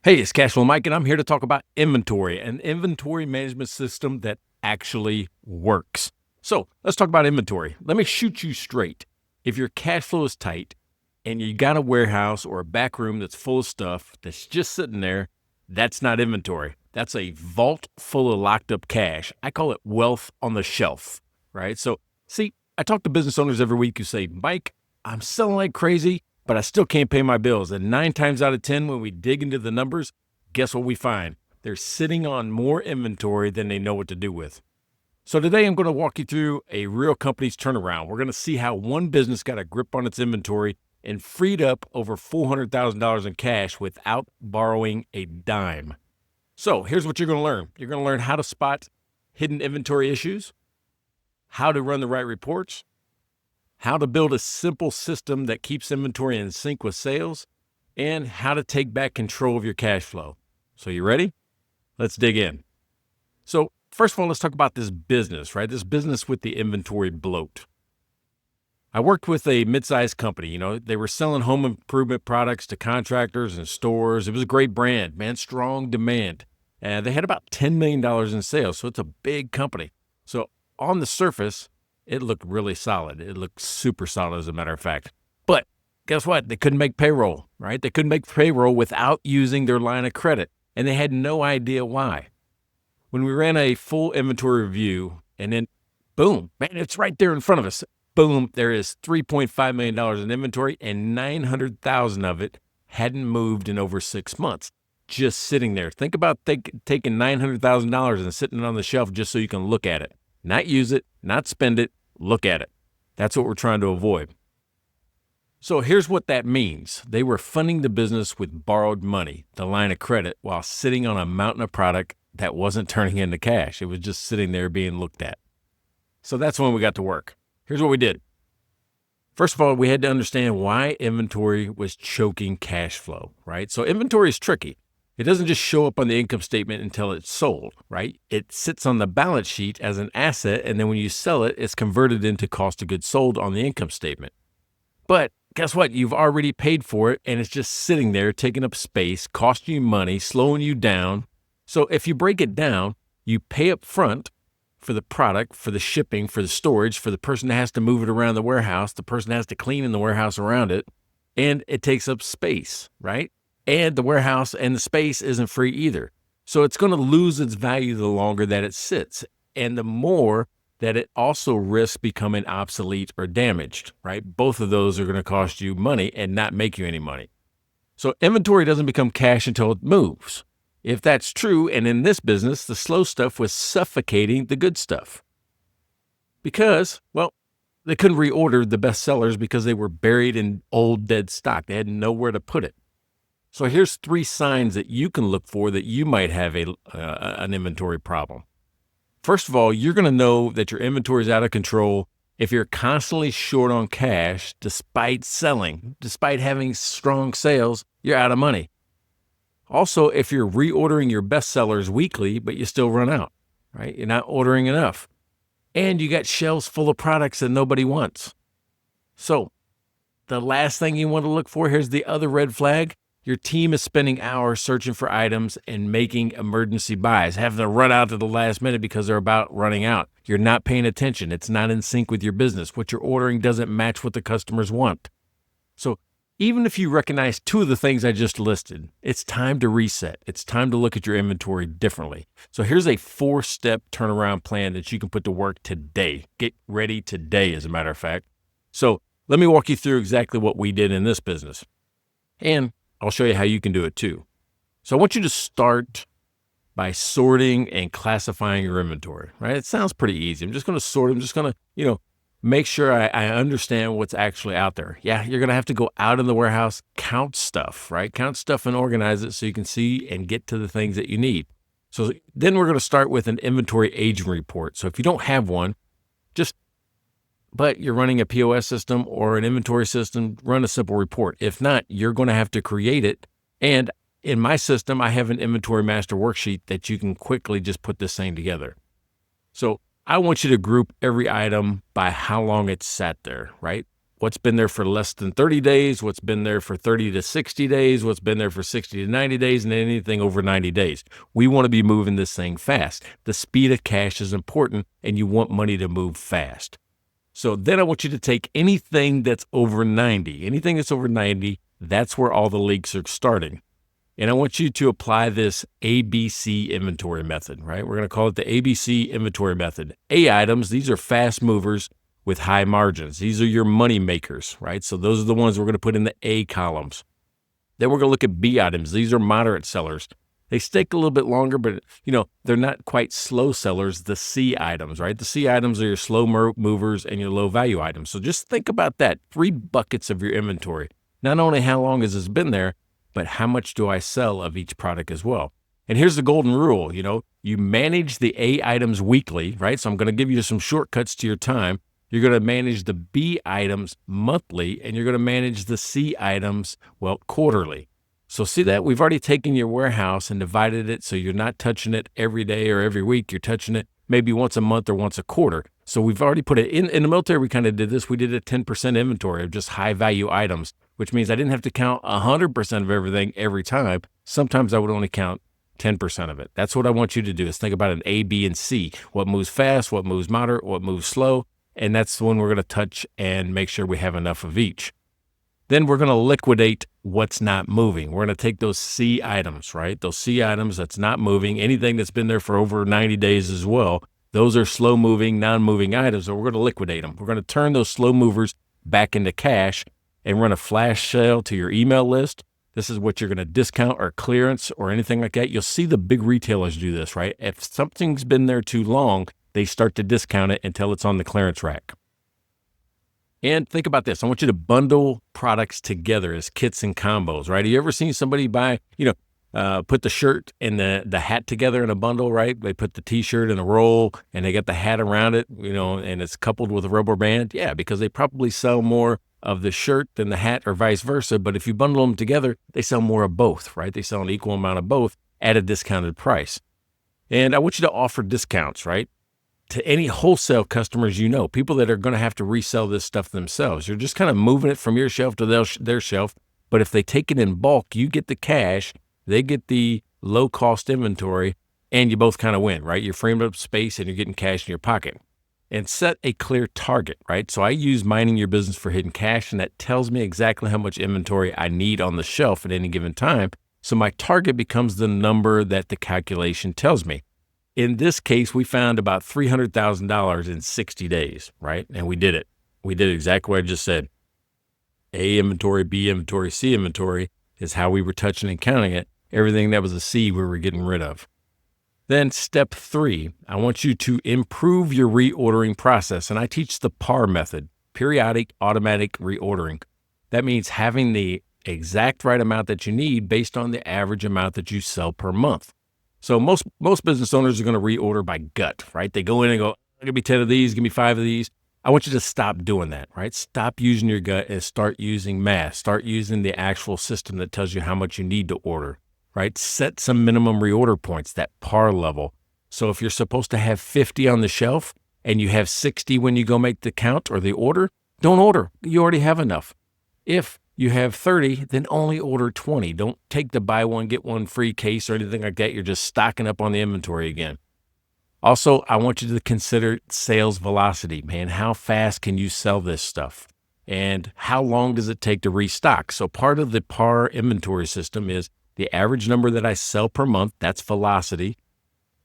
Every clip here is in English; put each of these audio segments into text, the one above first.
Hey, it's Cashflow Mike, and I'm here to talk about inventory, an inventory management system that actually works. So let's talk about inventory. Let me shoot you straight. If your cash flow is tight and you got a warehouse or a back room that's full of stuff that's just sitting there, that's not inventory. That's a vault full of locked up cash. I call it wealth on the shelf, right? So, see, I talk to business owners every week who say, Mike, I'm selling like crazy, but I still can't pay my bills. And 9 times out of 10, when we dig into the numbers, guess what we find? They're sitting on more inventory than they know what to do with. So today I'm going to walk you through a real company's turnaround. We're going to see how one business got a grip on its inventory and freed up over $400,000 in cash without borrowing a dime. So here's what you're going to learn. You're going to learn how to spot hidden inventory issues, how to run the right reports, how to build a simple system that keeps inventory in sync with sales, and how to take back control of your cash flow. So you ready? Let's dig in. So first of all, let's talk about this business, right? This business with the inventory bloat. I worked with a mid-sized company. They were selling home improvement products to contractors and stores. It was a great brand, man, strong demand. And they had about $10 million in sales, so it's a big company. So on the surface, it looked really solid. It looked super solid, as a matter of fact. But guess what? They couldn't make payroll, right? They couldn't make payroll without using their line of credit, and they had no idea why. When we ran a full inventory review, and then boom, man, it's right there in front of us. Boom, there is $3.5 million in inventory, and 900,000 of it hadn't moved in over 6 months, just sitting there. Think about taking $900,000 and sitting it on the shelf just so you can look at it. Not use it, not spend it, look at it. That's what we're trying to avoid. So here's what that means. They were funding the business with borrowed money, the line of credit, while sitting on a mountain of product that wasn't turning into cash. It was just sitting there being looked at. So that's when we got to work. Here's what we did. First of all, we had to understand why inventory was choking cash flow, right? So inventory is tricky. It doesn't just show up on the income statement until it's sold, right? It sits on the balance sheet as an asset, and then when you sell it, it's converted into cost of goods sold on the income statement. But guess what? You've already paid for it, and it's just sitting there taking up space, costing you money, slowing you down. So if you break it down, you pay up front for the product, for the shipping, for the storage, for the person that has to move it around the warehouse, the person that has to clean in the warehouse around it, and it takes up space, right? And the warehouse and the space isn't free either. So it's going to lose its value the longer that it sits, and the more that it also risks becoming obsolete or damaged, right? Both of those are going to cost you money and not make you any money. So inventory doesn't become cash until it moves. If that's true, and in this business, the slow stuff was suffocating the good stuff. Because, well, they couldn't reorder the best sellers because they were buried in old dead stock. They had nowhere to put it. So here's 3 signs that you can look for that you might have an inventory problem. First of all, you're going to know that your inventory is out of control if you're constantly short on cash despite selling. Despite having strong sales, you're out of money. Also, if you're reordering your best sellers weekly, but you still run out, right? You're not ordering enough. And you got shelves full of products that nobody wants. So the last thing you want to look for, here's the other red flag. Your team is spending hours searching for items and making emergency buys, having to run out to the last minute because they're about running out. You're not paying attention. It's not in sync with your business. What you're ordering doesn't match what the customers want. So even if you recognize 2 of the things I just listed, it's time to reset. It's time to look at your inventory differently. So here's a 4-step turnaround plan that you can put to work today. Get ready today, as a matter of fact. So let me walk you through exactly what we did in this business. And I'll show you how you can do it too. So I want you to start by sorting and classifying your inventory, right? It sounds pretty easy. I'm just going to sort. I'm just going to, make sure I understand what's actually out there. Yeah, you're going to have to go out in the warehouse, count stuff, right? Count stuff and organize it so you can see and get to the things that you need. So then we're going to start with an inventory aging report. So if you don't have one, but you're running a POS system or an inventory system, run a simple report. If not, you're going to have to create it. And in my system, I have an inventory master worksheet that you can quickly just put this thing together. So I want you to group every item by how long it's sat there, right? what's been there for less than 30 days, what's been there for 30 to 60 days, what's been there for 60 to 90 days, and anything over 90 days. We want to be moving this thing fast. The speed of cash is important, and you want money to move fast. So then I want you to take anything that's over 90. Anything that's over 90, that's where all the leaks are starting. And I want you to apply this ABC inventory method, right? We're going to call it the ABC inventory method. A items, these are fast movers with high margins. These are your money makers, right? So those are the ones we're going to put in the A columns. Then we're going to look at B items. These are moderate sellers. They take a little bit longer, but they're not quite slow sellers, the C items, right? The C items are your slow movers and your low value items. So just think about that. 3 buckets of your inventory. Not only how long has this been there, but how much do I sell of each product as well? And here's the golden rule, you manage the A items weekly, right? So I'm going to give you some shortcuts to your time. You're going to manage the B items monthly, and you're going to manage the C items, quarterly. So see that? We've already taken your warehouse and divided it so you're not touching it every day or every week. You're touching it maybe once a month or once a quarter. So we've already put it in the military. We kind of did this. We did a 10% inventory of just high value items, which means I didn't have to count 100% of everything every time. Sometimes I would only count 10% of it. That's what I want you to do is think about an A, B, and C. What moves fast, what moves moderate, what moves slow. And that's when we're going to touch and make sure we have enough of each. Then we're going to liquidate what's not moving. We're going to take those C items, right? Those C items that's not moving, anything that's been there for over 90 days as well. Those are slow moving, non-moving items, so we're going to liquidate them. We're going to turn those slow movers back into cash and run a flash sale to your email list. This is what you're going to discount or clearance or anything like that. You'll see the big retailers do this, right? If something's been there too long, they start to discount it until it's on the clearance rack. And think about this. I want you to bundle products together as kits and combos, right? Have you ever seen somebody buy, put the shirt and the hat together in a bundle, right? They put the T-shirt in a roll and they got the hat around it, and it's coupled with a rubber band. Yeah, because they probably sell more of the shirt than the hat or vice versa. But if you bundle them together, they sell more of both, right? They sell an equal amount of both at a discounted price. And I want you to offer discounts, right? To any wholesale customers, people that are going to have to resell this stuff themselves. You're just kind of moving it from your shelf to their shelf. But if they take it in bulk, you get the cash, they get the low-cost inventory, and you both kind of win, right? You're freeing up space and you're getting cash in your pocket. And set a clear target, right? So I use Mining Your Business for Hidden Cash, and that tells me exactly how much inventory I need on the shelf at any given time. So my target becomes the number that the calculation tells me. In this case, we found about $300,000 in 60 days, right? And we did it. We did exactly what I just said. A inventory, B inventory, C inventory is how we were touching and counting it. Everything that was a C, we were getting rid of. Then step 3, I want you to improve your reordering process. And I teach the PAR method, periodic automatic reordering. That means having the exact right amount that you need based on the average amount that you sell per month. So most business owners are going to reorder by gut, right? They go in and go, give me 10 of these, give me 5 of these. I want you to stop doing that, right? Stop using your gut and start using math. Start using the actual system that tells you how much you need to order, right? Set some minimum reorder points, that PAR level. So if you're supposed to have 50 on the shelf and you have 60 when you go make the count or the order, don't order. You already have enough. If you have 30, then only order 20. Don't take the buy one, get one free case or anything like that. You're just stocking up on the inventory again. Also, I want you to consider sales velocity, man. How fast can you sell this stuff? And how long does it take to restock? So part of the PAR inventory system is the average number that I sell per month, that's velocity,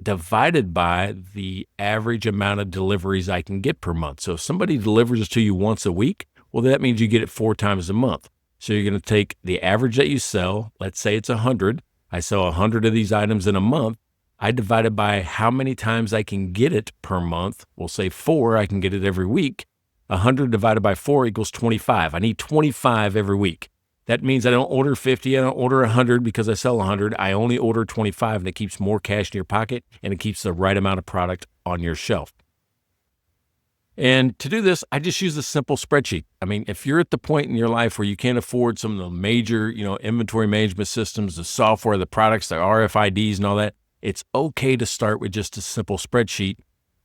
divided by the average amount of deliveries I can get per month. So if somebody delivers to you once a week, well, that means you get it 4 times a month. So you're going to take the average that you sell. Let's say it's 100. I sell 100 of these items in a month. I divide it by how many times I can get it per month. We'll say 4. I can get it every week. 100 divided by 4 equals 25. I need 25 every week. That means I don't order 50. I don't order 100 because I sell 100. I only order 25, and it keeps more cash in your pocket, and it keeps the right amount of product on your shelf. And to do this, I just use a simple spreadsheet. I mean, if you're at the point in your life where you can't afford some of the major, inventory management systems, the software, the products, the RFIDs and all that, it's okay to start with just a simple spreadsheet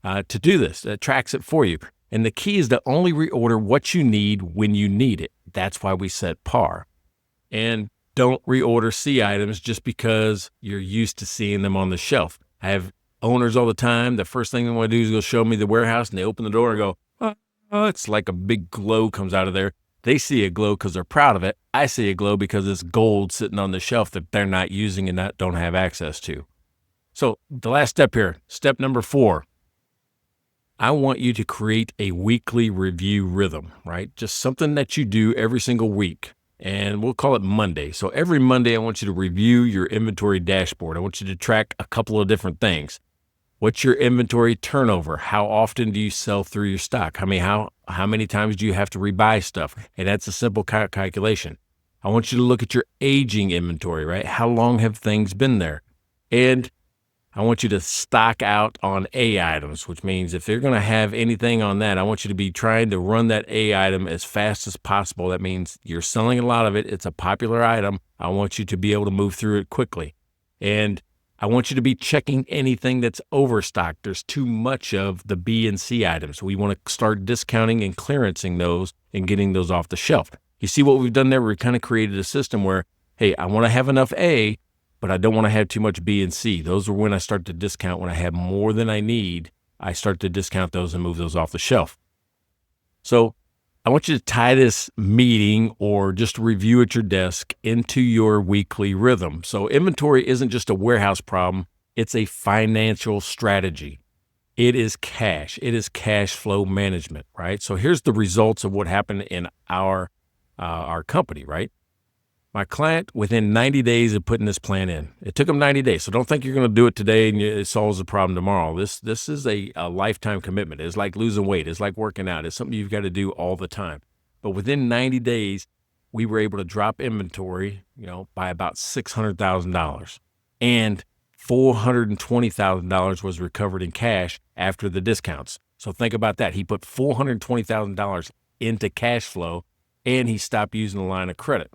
to do this. That tracks it for you. And the key is to only reorder what you need when you need it. That's why we set par. And don't reorder C items just because you're used to seeing them on the shelf. I have owners all the time. The first thing they want to do is go show me the warehouse, and they open the door and go, oh, it's like a big glow comes out of there. They see a glow because they're proud of it. I see a glow because it's gold sitting on the shelf that they're not using and don't have access to. So the last step here, step number 4, I want you to create a weekly review rhythm, right? Just something that you do every single week. And we'll call it Monday. So every Monday, I want you to review your inventory dashboard. I want you to track a couple of different things. What's your inventory turnover? How often do you sell through your stock? How many times do you have to rebuy stuff? And that's a simple calculation. I want you to look at your aging inventory, right? How long have things been there? And I want you to stock out on A items, which means if you're going to have anything on that, I want you to be trying to run that A item as fast as possible. That means you're selling a lot of it. It's a popular item. I want you to be able to move through it quickly. And I want you to be checking anything that's overstocked. There's too much of the B and C items. We want to start discounting and clearancing those and getting those off the shelf. You see what we've done there? We've kind of created a system where, hey, I want to have enough A, but I don't want to have too much B and C. Those are when I start to discount. When I have more than I need, I start to discount those and move those off the shelf. So I want you to tie this meeting or just review at your desk into your weekly rhythm. So inventory isn't just a warehouse problem. It's a financial strategy. It is cash. It is cash flow management, right? So here's the results of what happened in our company, right? My client, within 90 days of putting this plan in, it took them 90 days. So don't think you're going to do it today and it solves the problem tomorrow. This is a lifetime commitment. It's like losing weight. It's like working out. It's something you've got to do all the time. But within 90 days, we were able to drop inventory, by about $600,000, and $420,000 was recovered in cash after the discounts. So think about that. He put $420,000 into cash flow, and he stopped using the line of credit.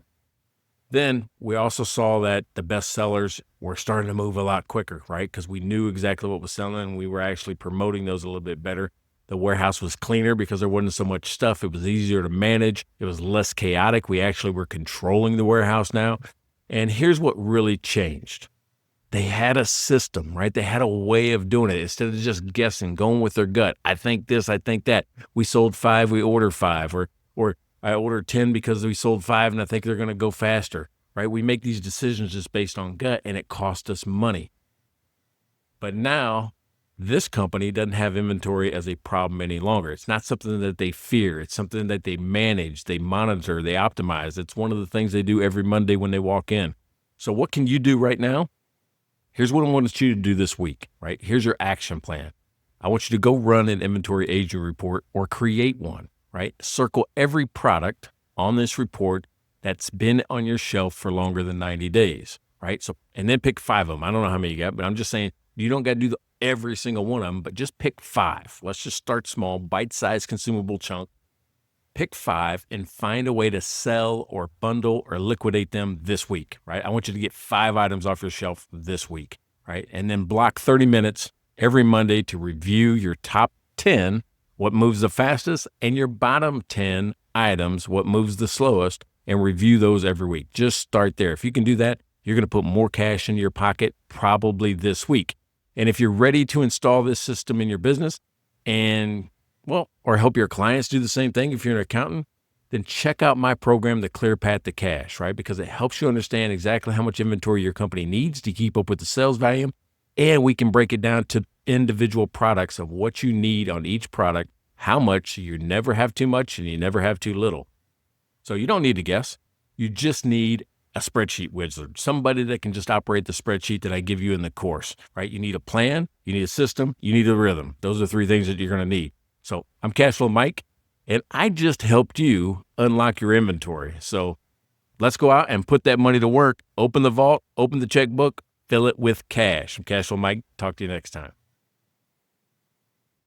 Then we also saw that the best sellers were starting to move a lot quicker, right? Because we knew exactly what was selling, and we were actually promoting those a little bit better. The warehouse was cleaner because there wasn't so much stuff. It was easier to manage. It was less chaotic. We actually were controlling the warehouse now. And here's what really changed. They had a system, right? They had a way of doing it instead of just guessing, going with their gut. I think this, I think that. We sold 5, we ordered 5, or I ordered 10 because we sold 5 and I think they're going to go faster, right? We make these decisions just based on gut, and it cost us money. But now this company doesn't have inventory as a problem any longer. It's not something that they fear. It's something that they manage, they monitor, they optimize. It's one of the things they do every Monday when they walk in. So what can you do right now? Here's what I want you to do this week, right? Here's your action plan. I want you to go run an inventory aging report or create one. Right? Circle every product on this report that's been on your shelf for longer than 90 days, right? So, and then pick 5 of them. I don't know how many you got, but I'm just saying you don't got to do every single one of them, but just pick 5. Let's just start small, bite-sized consumable chunk. Pick 5 and find a way to sell or bundle or liquidate them this week, right? I want you to get 5 items off your shelf this week, right? And then block 30 minutes every Monday to review your top 10, what moves the fastest, and your bottom 10 items, what moves the slowest, and review those every week. Just start there. If you can do that, you're going to put more cash in your pocket probably this week. And if you're ready to install this system in your business or help your clients do the same thing, if you're an accountant, then check out my program, The Clear Path to Cash, right? Because it helps you understand exactly how much inventory your company needs to keep up with the sales volume. And we can break it down to individual products of what you need on each product, how much. You never have too much and you never have too little. So you don't need to guess. You just need a spreadsheet wizard, somebody that can just operate the spreadsheet that I give you in the course, right? You need a plan, you need a system, you need a rhythm. Those are 3 things that you're going to need. So I'm Cashflow Mike, and I just helped you unlock your inventory. So let's go out and put that money to work. Open the vault, open the checkbook, fill it with cash. I'm Cashflow Mike. Talk to you next time.